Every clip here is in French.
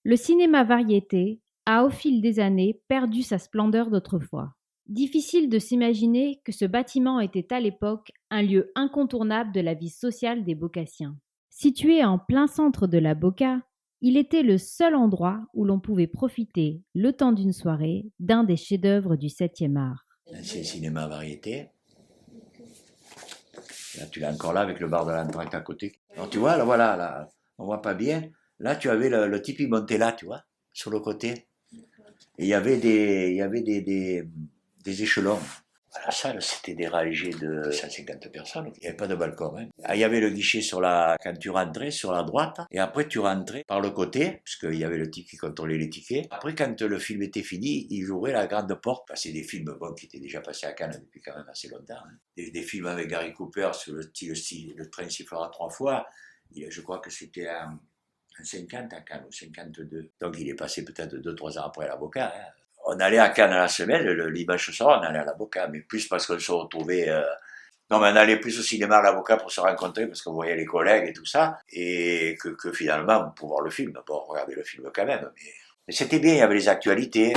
Le cinéma variété a au fil des années perdu sa splendeur d'autrefois. Difficile de s'imaginer que ce bâtiment était à l'époque un lieu incontournable de la vie sociale des Beaucassiens. Situé en plein centre de la Boca, il était le seul endroit où l'on pouvait profiter, le temps d'une soirée, d'un des chefs-d'œuvre du 7e art. C'est le cinéma variété. Là, tu l'as encore là avec le bar de l'Entracte à côté. Alors, tu vois, là, voilà, là, on voit pas bien. Là, tu avais le type, il montait là, tu vois, sur le côté. Et il y avait des échelons. La salle, c'était des rangées de 150 personnes. Il n'y avait pas de balcon. Hein. Ah, il y avait le guichet quand tu rentrais sur la droite. Et après, tu rentrais par le côté, parce qu'il y avait le type qui contrôlait les tickets. Après, quand le film était fini, il ouvrait la grande porte. Enfin, c'est des films qui étaient déjà passés à Cannes depuis quand même assez longtemps. Hein. Des films avec Gary Cooper sur le train sifflera 3 fois. Je crois que c'était en 50 à Cannes, ou 52. Donc, il est passé peut-être 2-3 ans après l'avocat. Hein. On allait à Cannes à la semaine, le dimanche soir, on allait à l'avocat, mais plus parce qu'on se retrouvait. Non, mais on allait plus au cinéma à l'avocat pour se rencontrer, parce qu'on voyait les collègues et tout ça, et que finalement, pour voir le film. Bon, on regardait le film quand même, mais c'était bien, il y avait les actualités,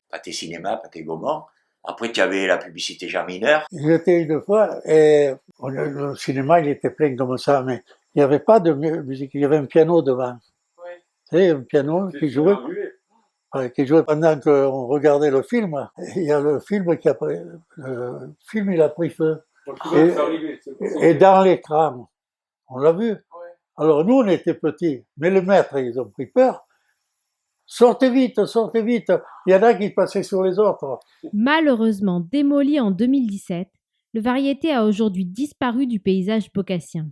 Pâté Cinéma, Pâté Gaumont. Après, tu avais la publicité Jean Mineur. J'étais une fois, et le cinéma, il était plein comme ça, mais il n'y avait pas de musique, il y avait un piano devant. Oui. Tu sais, un piano qui jouait pendant qu'on regardait le film. Il y a le film le film il a pris feu. Et dans l'écran, on l'a vu. Alors nous on était petits, mais le maître ils ont pris peur. Sortez vite, sortez vite. Il y en a qui passaient sur les autres. Malheureusement démoli en 2017, le variété a aujourd'hui disparu du paysage beaucassien.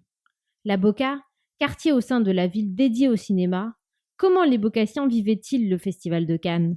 La Boca, quartier au sein de la ville dédié au cinéma, comment les Beaucassiens vivaient-ils le Festival de Cannes ?